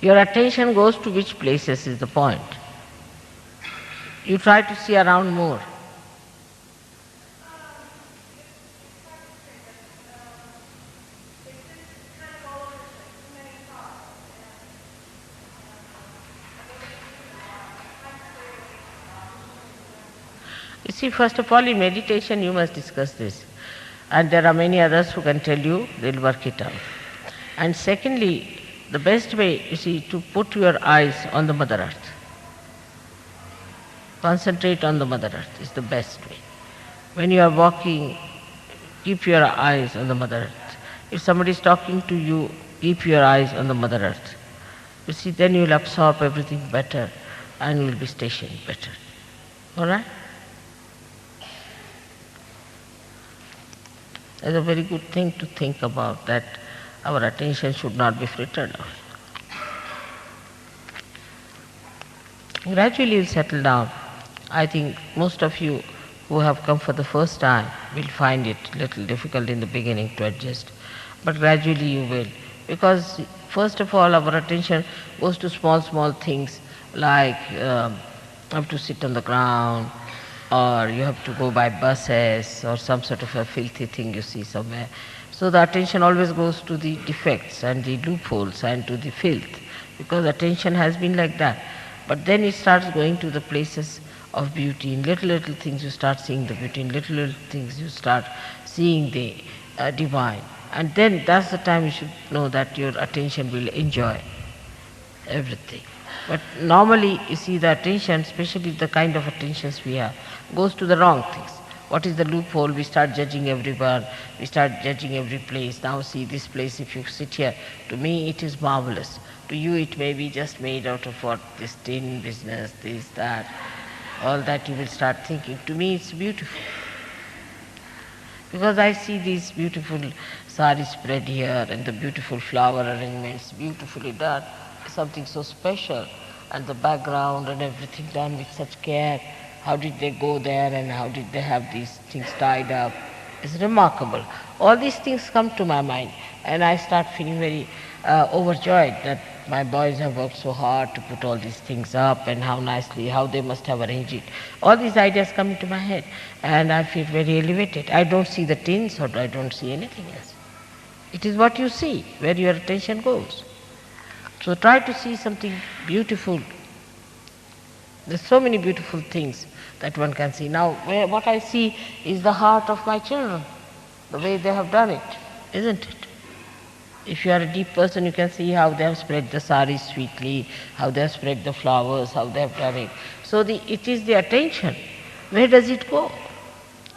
Your attention goes to which places is the point. You try to see around more. You see, first of all, in meditation you must discuss this. And there are many others who can tell you, they'll work it out. And secondly, the best way, you see, to put your eyes on the Mother Earth. Concentrate on the Mother Earth is the best way. When you are walking, keep your eyes on the Mother Earth. If somebody is talking to you, keep your eyes on the Mother Earth. You see, then you will absorb everything better and you will be stationed better. All right? It's a very good thing to think about, that our attention should not be frittered out. Gradually you'll settle down. I think most of you who have come for the first time will find it a little difficult in the beginning to adjust. But gradually you will. Because first of all our attention goes to small things like have to sit on the ground, or you have to go by buses, or some sort of a filthy thing you see somewhere. So the attention always goes to the defects and the loopholes and to the filth, because attention has been like that. But then it starts going to the places of beauty. In little things you start seeing the beauty, in little things you start seeing the divine. And then that's the time you should know that your attention will enjoy everything. But normally, you see, the attention, especially the kind of attentions we have, goes to the wrong things. What is the loophole? We start judging everyone, we start judging every place. Now see this place, if you sit here, to me it is marvelous. To you it may be just made out of what, this tin business, this, that, all that you will start thinking. To me it's beautiful. Because I see these beautiful sari spread here and the beautiful flower arrangements, beautifully done, something so special, and the background and everything done with such care. How did they go there and how did they have these things tied up? It's remarkable. All these things come to my mind and I start feeling very overjoyed that my boys have worked so hard to put all these things up, and how nicely, how they must have arranged it. All these ideas come into my head and I feel very elevated. I don't see the tins or I don't see anything else. It is what you see, where your attention goes. So try to see something beautiful. There's so many beautiful things that one can see. Now, what I see is the heart of my children, the way they have done it, isn't it? If you are a deep person, you can see how they have spread the saris sweetly, how they have spread the flowers, how they have done it. So it is the attention. Where does it go?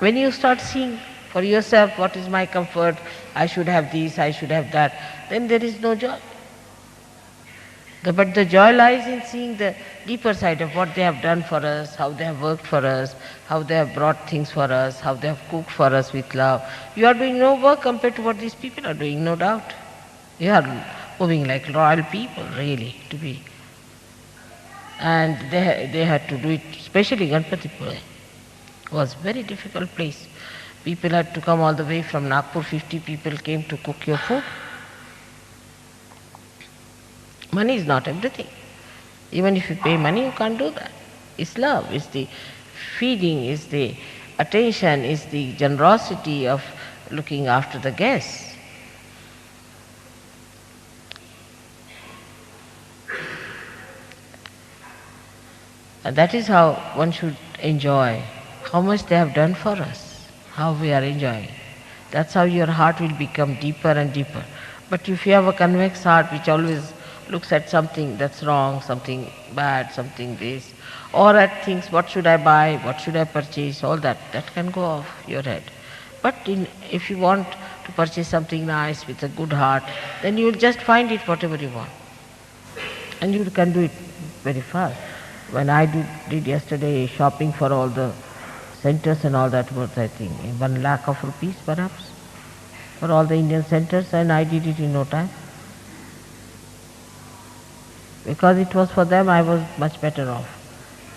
When you start seeing for yourself, what is my comfort, I should have this, I should have that, then there is no joy. But the joy lies in seeing the deeper side of what they have done for us, how they have worked for us, how they have brought things for us, how they have cooked for us with love. You are doing no work compared to what these people are doing, no doubt. You are moving like royal people, really, to be. And they had to do it, especially Ganpatipura. It was a very difficult place. People had to come all the way from Nagpur, 50 people came to cook your food. Money is not everything. Even if you pay money, you can't do that. It's love, it's the feeding, it's the attention, it's the generosity of looking after the guests. And that is how one should enjoy how much they have done for us, how we are enjoying. That's how your heart will become deeper and deeper. But if you have a convex heart which always looks at something that's wrong, something bad, something this, or at things, what should I buy, what should I purchase, all that can go off your head. But if you want to purchase something nice with a good heart, then you will just find it whatever you want. And you can do it very fast. When I did yesterday shopping for all the centers and all that was, I think, 1 lakh of rupees perhaps, for all the Indian centers, and I did it in no time. Because it was for them, I was much better off.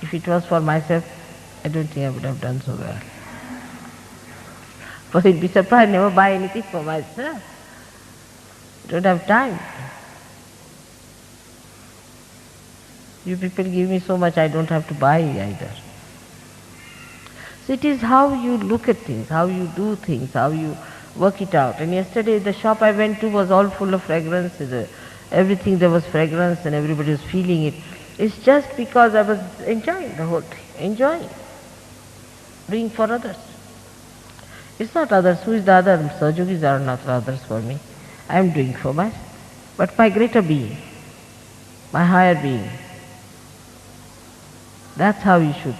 If it was for myself, I don't think I would have done so well. For you'd be surprised, I never buy anything for myself. Don't have time. You people give me so much, I don't have to buy either. So it is how you look at things, how you do things, how you work it out. And yesterday the shop I went to was all full of fragrance. Everything there was fragrance and everybody was feeling it. It's just because I was enjoying the whole thing, enjoying, doing for others. It's not others. Who is the other? Sahajyogis are not others for me. I am doing for myself. But my greater being, my higher being. That's how you should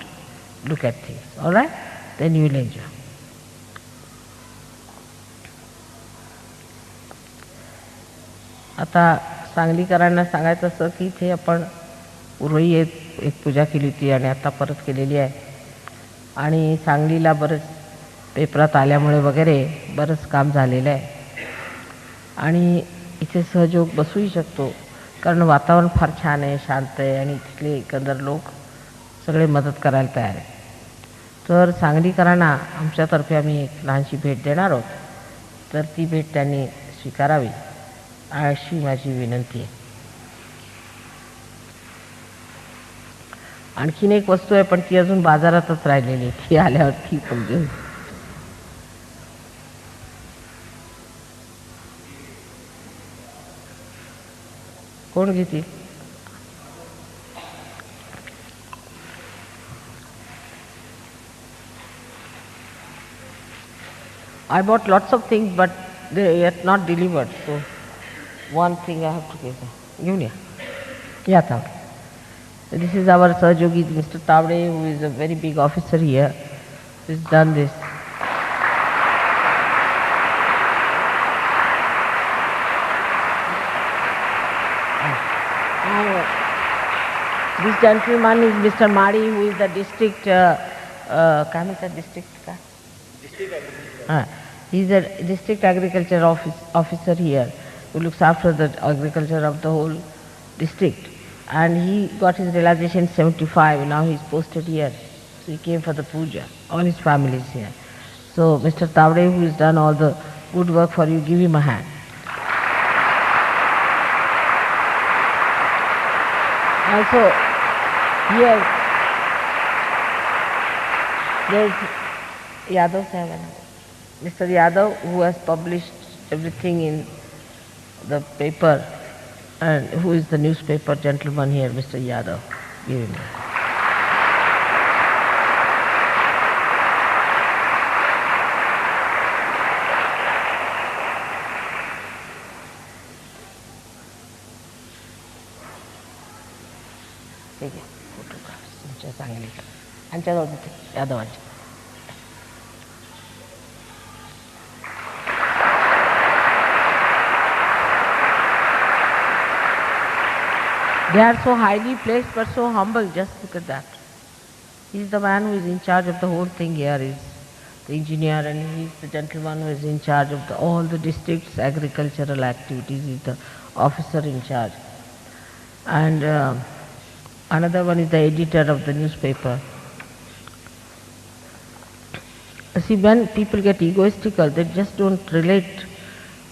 look at things. Alright? Then you will enjoy. आता सांगलीकरांना सांगायचं असं की इथे आपण पूर्वी एक पूजा केली होती आणि आता परत केलेली आहे. आणि सांगलीला बरंच पेपरात आल्यामुळे वगैरे बरंच काम झालेलं आहे. आणि इथे सहयोग बसूही शकतो कारण वातावरण फार छान आहे, शांत आहे आणि तिथले एकंदर लोक सगळे मदत करायला तयार आहेत. तर सांगलीकरांना आमच्यातर्फे आम्ही एक लहानशी भेट देणार आहोत. तर ती भेट त्यांनी स्वीकारावी अशी माझी विनंती आहे. आणखीन एक वस्तू आहे पण ती अजून बाजारातच राहिलेली आहे. ती आल्यावर ती पण घेऊ. कोण घेतील? I bought lots of things, but they are yet not delivered. So, one thing I have to give them. Give me. Yeah, Tavde. So this is our Sahajayogi, Mr. Tavde, who is a very big officer here. He's done this. This gentleman is Mr. Madi, who is the district. He is a district agriculture officer here, who looks after the agriculture of the whole district. And he got his realization 75. Now he is posted here. So he came for the puja. All his family is here. So Mr. Tavde, who has done all the good work for you, give him a hand. Also, here there is Yadav Sahib, Mr. Yadav, who has published everything in the paper, and who is the newspaper gentleman here, Mr. Yadav. Give him. ठीक आहे, photographs तुमच्या सांगलीत आमच्याजवळ तिथे यादवांच्या. They are so highly placed but so humble. Just look at that. He is the man who is in charge of the whole thing here. He is the engineer and he is the gentleman who is in charge of all the district's agricultural activities. He is the officer in charge. And another one is the editor of the newspaper. See, when people get egoistical, they just don't relate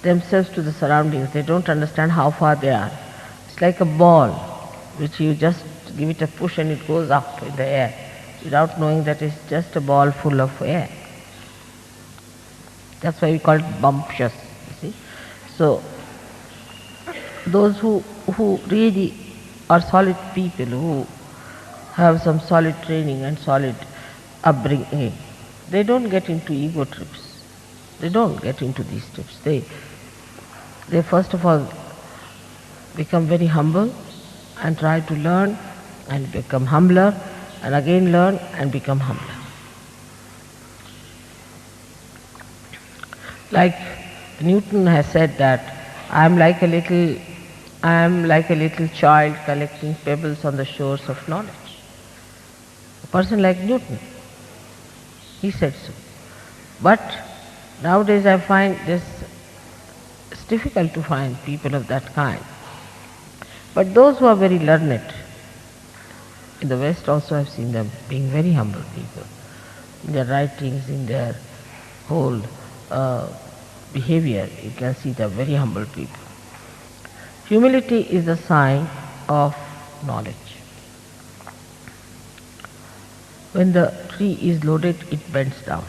themselves to the surroundings. They don't understand how far they are. It's like a ball, which you just give it a push and it goes up in the air, without knowing that it's just a ball full of air. That's why we call it bumptious, you see. So, those who really are solid people, who have some solid training and solid upbringing, they don't get into ego trips. They don't get into these trips. They first of all become very humble and try to learn and become humbler and again learn and become humbler. Like Newton has said that I am like a little child collecting pebbles on the shores of knowledge. A person like Newton, he said so. But nowadays I find it's difficult to find people of that kind. But those who are very learned, in the West also I've seen them being very humble people. In their writings, in their whole behavior, you can see they're very humble people. Humility is a sign of knowledge. When the tree is loaded, it bends down.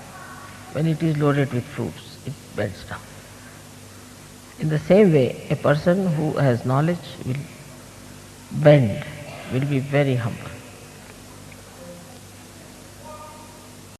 When it is loaded with fruits, it bends down. In the same way, a person who has knowledge will bend, will be very humble.